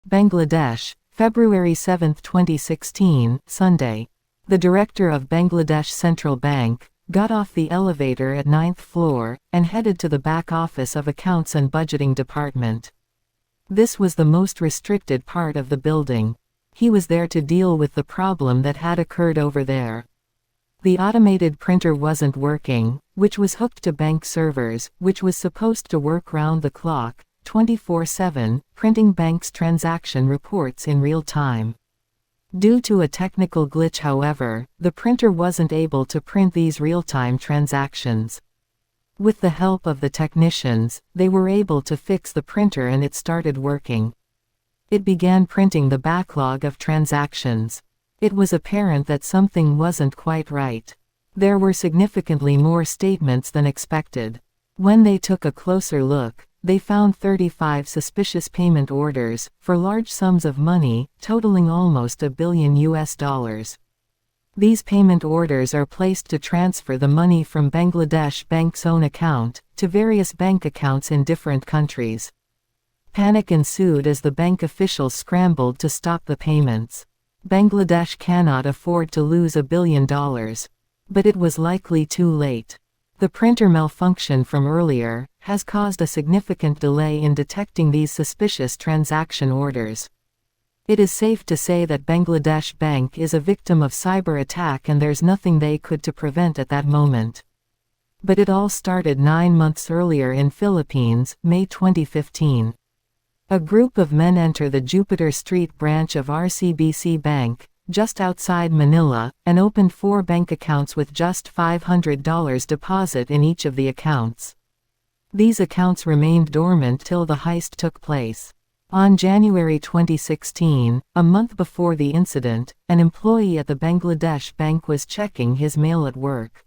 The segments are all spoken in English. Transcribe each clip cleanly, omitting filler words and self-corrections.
Bangladesh, February 7, 2016, Sunday. The director of Bangladesh Central Bank got off the elevator at 9th floor and headed to the back office of Accounts and Budgeting Department. This was the most restricted part of the building. He was there to deal with the problem that had occurred over there. The automated printer wasn't working, which was hooked to bank servers, which was supposed to work round the clock, 24/7, printing bank's transaction reports in real time. Due to a technical glitch, however, the printer wasn't able to print these real-time transactions. With the help of the technicians, they were able to fix the printer and it started working. It began printing the backlog of transactions. It was apparent that something wasn't quite right. There were significantly more statements than expected. When they took a closer look, they found 35 suspicious payment orders, for large sums of money, totaling almost $1 billion. These payment orders are placed to transfer the money from Bangladesh Bank's own account, to various bank accounts in different countries. Panic ensued as the bank officials scrambled to stop the payments. Bangladesh cannot afford to lose $1 billion. But it was likely too late. The printer malfunction from earlier has caused a significant delay in detecting these suspicious transaction orders. It is safe to say that Bangladesh Bank is a victim of cyber attack and there's nothing they could to prevent at that moment. But it all started 9 months earlier in Philippines, May 2015. A group of men enter the Jupiter Street branch of RCBC Bank, just outside Manila, and opened 4 bank accounts with just $500 deposit in each of the accounts. These accounts remained dormant till the heist took place. On January 2016, a month before the incident, an employee at the Bangladesh Bank was checking his mail at work.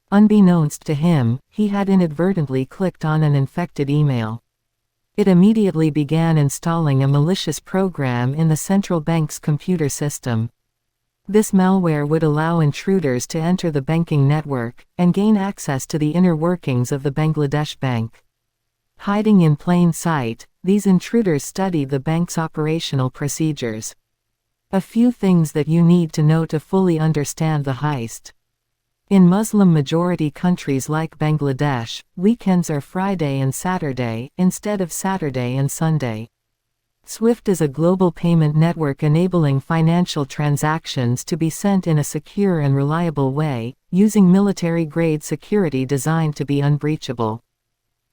Unbeknownst to him, he had inadvertently clicked on an infected email. It immediately began installing a malicious program in the central bank's computer system. This malware would allow intruders to enter the banking network and gain access to the inner workings of the Bangladesh Bank. Hiding in plain sight, these intruders studied the bank's operational procedures. A few things that you need to know to fully understand the heist. In Muslim-majority countries like Bangladesh, weekends are Friday and Saturday, instead of Saturday and Sunday. SWIFT is a global payment network enabling financial transactions to be sent in a secure and reliable way, using military-grade security designed to be unbreachable.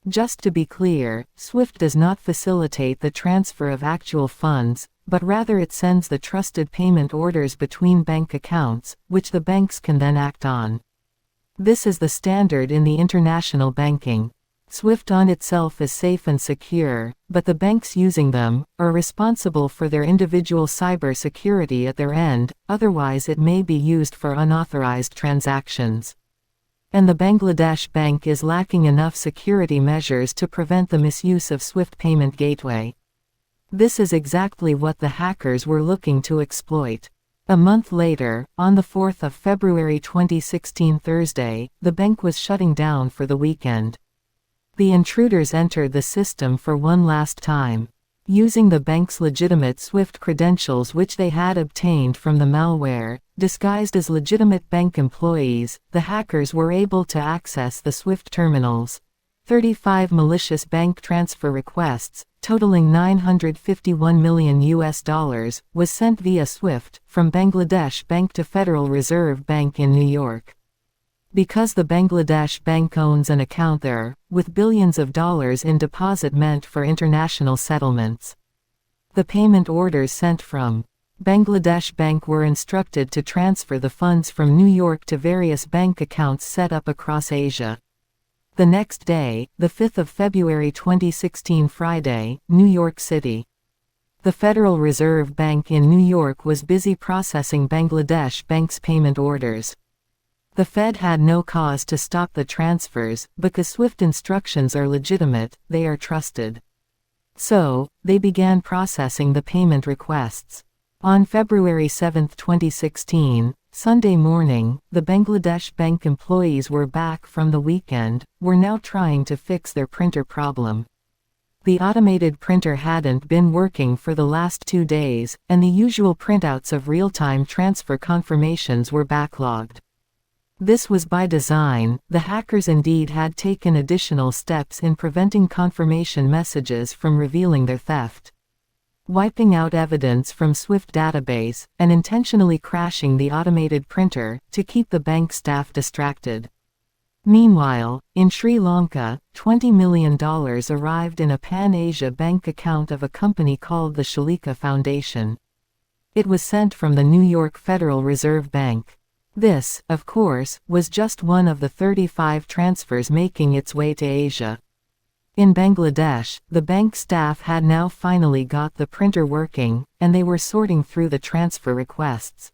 Just to be clear, SWIFT does not facilitate the transfer of actual funds, but rather it sends the trusted payment orders between bank accounts, which the banks can then act on. This is the standard in the international banking. SWIFT on itself is safe and secure, but the banks using them are responsible for their individual cyber security at their end, otherwise it may be used for unauthorized transactions. And the Bangladesh Bank is lacking enough security measures to prevent the misuse of SWIFT payment gateway. This is exactly what the hackers were looking to exploit. A month later, on the 4th of February 2016 Thursday, the bank was shutting down for the weekend. The intruders entered the system for one last time. Using the bank's legitimate SWIFT credentials which they had obtained from the malware, disguised as legitimate bank employees, the hackers were able to access the SWIFT terminals. 35 malicious bank transfer requests, totaling $951 million was sent via SWIFT, from Bangladesh Bank to Federal Reserve Bank in New York. Because the Bangladesh Bank owns an account there, with billions of dollars in deposit meant for international settlements. The payment orders sent from Bangladesh Bank were instructed to transfer the funds from New York to various bank accounts set up across Asia. The next day, the 5th of February 2016 Friday, New York City. The Federal Reserve Bank in New York was busy processing Bangladesh Bank's payment orders. The Fed had no cause to stop the transfers, because SWIFT instructions are legitimate, they are trusted. So, they began processing the payment requests. On February 7, 2016, Sunday morning, the Bangladesh Bank employees were back from the weekend, were now trying to fix their printer problem. The automated printer hadn't been working for the last 2 days, and the usual printouts of real-time transfer confirmations were backlogged. This was by design. The hackers indeed had taken additional steps in preventing confirmation messages from revealing their theft. Wiping out evidence from SWIFT database, and intentionally crashing the automated printer, to keep the bank staff distracted. Meanwhile, in Sri Lanka, $20 million arrived in a Pan-Asia bank account of a company called the Shalika Foundation. It was sent from the New York Federal Reserve Bank. This, of course, was just one of the 35 transfers making its way to Asia. In Bangladesh, the bank staff had now finally got the printer working, and they were sorting through the transfer requests.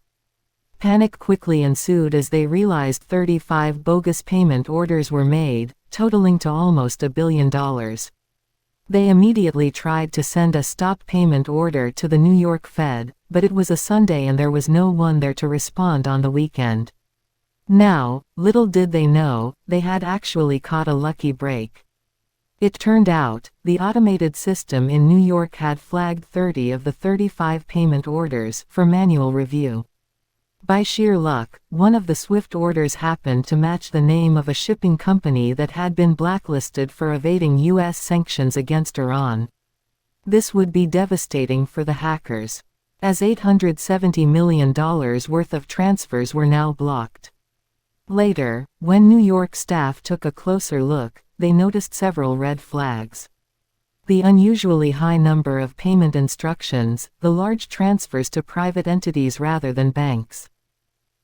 Panic quickly ensued as they realized 35 bogus payment orders were made, totaling to almost $1 billion. They immediately tried to send a stop payment order to the New York Fed, but it was a Sunday and there was no one there to respond on the weekend. Now, little did they know, they had actually caught a lucky break. It turned out, the automated system in New York had flagged 30 of the 35 payment orders for manual review. By sheer luck, one of the SWIFT orders happened to match the name of a shipping company that had been blacklisted for evading U.S. sanctions against Iran. This would be devastating for the hackers, as $870 million worth of transfers were now blocked. Later, when New York staff took a closer look, they noticed several red flags. The unusually high number of payment instructions, the large transfers to private entities rather than banks.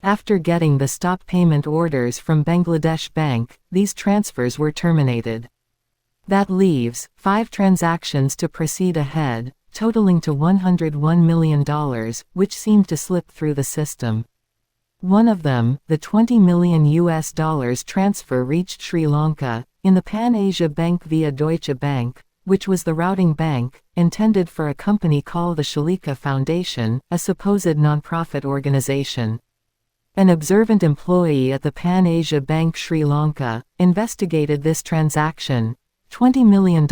After getting the stop payment orders from Bangladesh Bank, these transfers were terminated. That leaves 5 transactions to proceed ahead, totaling to $101 million, which seemed to slip through the system. One of them, the $20 million transfer reached Sri Lanka, in the Pan-Asia Bank via Deutsche Bank, which was the routing bank, intended for a company called the Shalika Foundation, a supposed non-profit organization. An observant employee at the Pan-Asia Bank Sri Lanka investigated this transaction. $20 million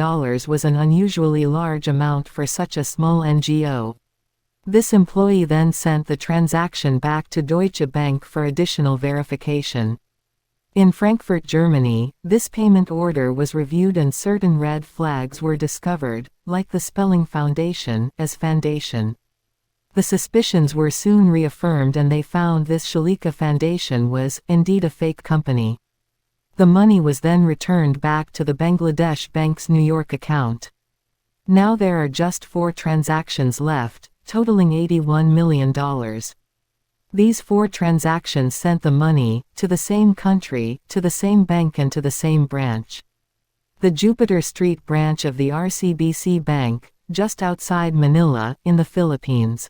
was an unusually large amount for such a small NGO. This employee then sent the transaction back to Deutsche Bank for additional verification. In Frankfurt, Germany, this payment order was reviewed and certain red flags were discovered, like the spelling foundation as foundation. The suspicions were soon reaffirmed and they found this Shalika Foundation was, indeed, a fake company. The money was then returned back to the Bangladesh Bank's New York account. Now there are just 4 transactions left, totaling $81 million. These 4 transactions sent the money, to the same country, to the same bank and to the same branch. The Jupiter Street branch of the RCBC Bank, just outside Manila, in the Philippines.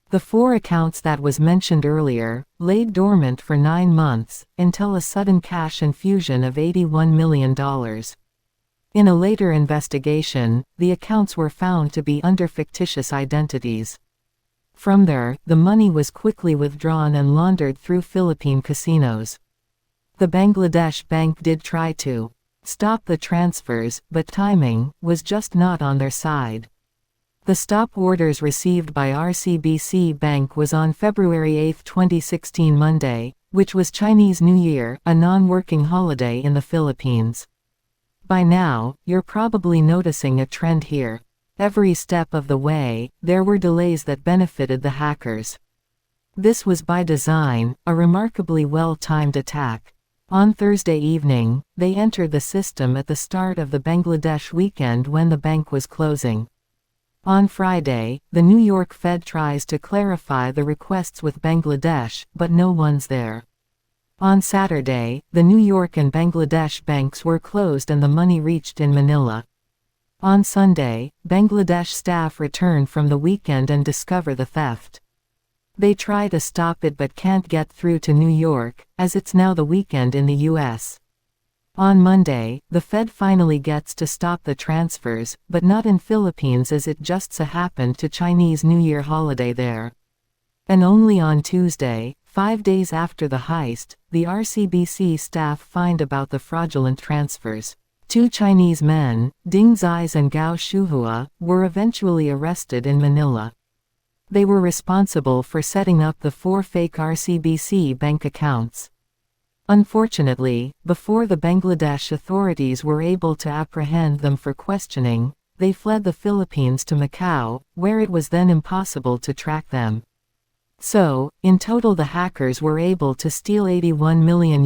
The 4 accounts that was mentioned earlier, laid dormant for 9 months, until a sudden cash infusion of $81 million. In a later investigation, the accounts were found to be under fictitious identities. From there, the money was quickly withdrawn and laundered through Philippine casinos. The Bangladesh Bank did try to stop the transfers, but timing was just not on their side. The stop orders received by RCBC Bank was on February 8, 2016 Monday, which was Chinese New Year, a non-working holiday in the Philippines. By now, you're probably noticing a trend here. Every step of the way, there were delays that benefited the hackers. This was by design, a remarkably well-timed attack. On Thursday evening, they entered the system at the start of the Bangladesh weekend when the bank was closing. On Friday, the New York Fed tries to clarify the requests with Bangladesh, but no one's there. On Saturday, the New York and Bangladesh banks were closed and the money reached in Manila. On Sunday, Bangladesh staff return from the weekend and discover the theft. They try to stop it but can't get through to New York, as it's now the weekend in the U.S. On Monday, the Fed finally gets to stop the transfers, but not in Philippines as it just so happened to Chinese New Year holiday there. And only on Tuesday, 5 days after the heist, the RCBC staff find about the fraudulent transfers. Two Chinese men, Ding Zeiss and Gao Shuhua, were eventually arrested in Manila. They were responsible for setting up the 4 fake RCBC bank accounts. Unfortunately, before the Bangladesh authorities were able to apprehend them for questioning, they fled the Philippines to Macau, where it was then impossible to track them. So, in total the hackers were able to steal $81 million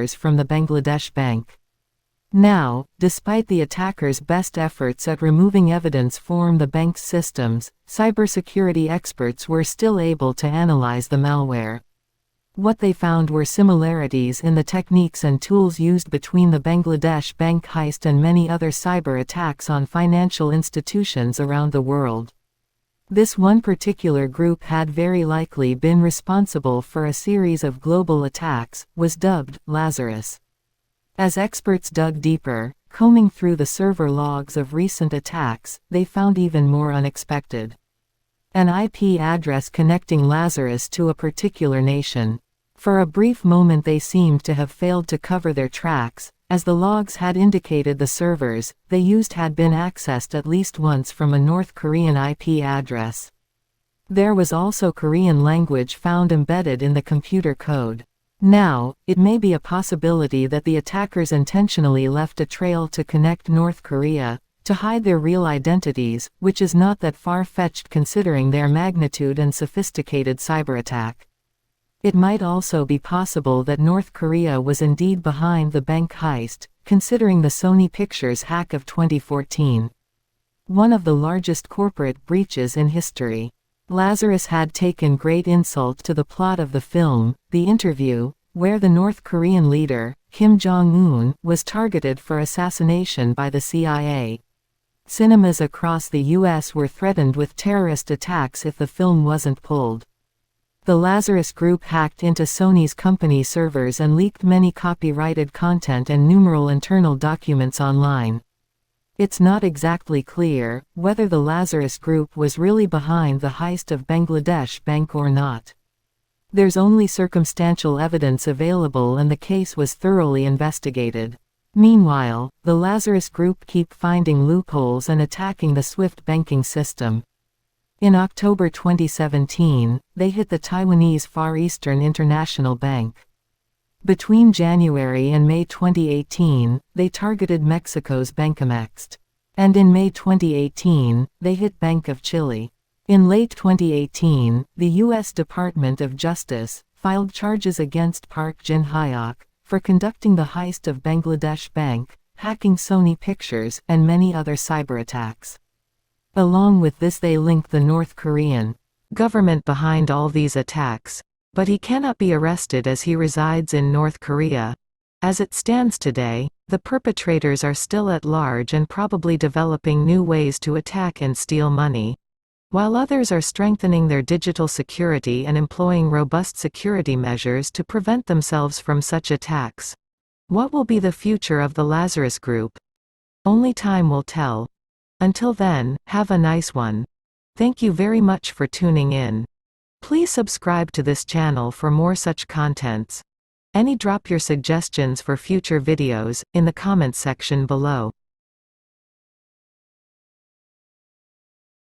from the Bangladesh bank. Now, despite the attackers' best efforts at removing evidence from the bank's systems, cybersecurity experts were still able to analyze the malware. What they found were similarities in the techniques and tools used between the Bangladesh bank heist and many other cyber attacks on financial institutions around the world. This one particular group had very likely been responsible for a series of global attacks, was dubbed Lazarus. As experts dug deeper, combing through the server logs of recent attacks, they found even more unexpected. An IP address connecting Lazarus to a particular nation. For a brief moment they seemed to have failed to cover their tracks, as the logs had indicated the servers they used had been accessed at least once from a North Korean IP address. There was also Korean language found embedded in the computer code. Now, it may be a possibility that the attackers intentionally left a trail to connect North Korea, to hide their real identities, which is not that far-fetched considering their magnitude and sophisticated cyberattack. It might also be possible that North Korea was indeed behind the bank heist, considering the Sony Pictures hack of 2014. One of the largest corporate breaches in history. Lazarus had taken great insult to the plot of the film, The Interview, where the North Korean leader, Kim Jong-Un, was targeted for assassination by the CIA. Cinemas across the US were threatened with terrorist attacks if the film wasn't pulled. The Lazarus Group hacked into Sony's company servers and leaked many copyrighted content and numerous internal documents online. It's not exactly clear whether the Lazarus Group was really behind the heist of Bangladesh Bank or not. There's only circumstantial evidence available and the case was thoroughly investigated. Meanwhile, the Lazarus Group keep finding loopholes and attacking the SWIFT banking system. In October 2017, they hit the Taiwanese Far Eastern International Bank. Between January and May 2018, they targeted Mexico's Bancomext. And in May 2018, they hit Bank of Chile. In late 2018, the U.S. Department of Justice filed charges against Park Jin-hyuk for conducting the heist of Bangladesh Bank, hacking Sony Pictures, and many other cyberattacks. Along with this they link the North Korean government behind all these attacks, but he cannot be arrested as he resides in North Korea. As it stands today, the perpetrators are still at large and probably developing new ways to attack and steal money, while others are strengthening their digital security and employing robust security measures to prevent themselves from such attacks. What will be the future of the Lazarus Group? Only time will tell. Until then, have a nice one. Thank you very much for tuning in. Please subscribe to this channel for more such contents. Drop your suggestions for future videos in the comments section below.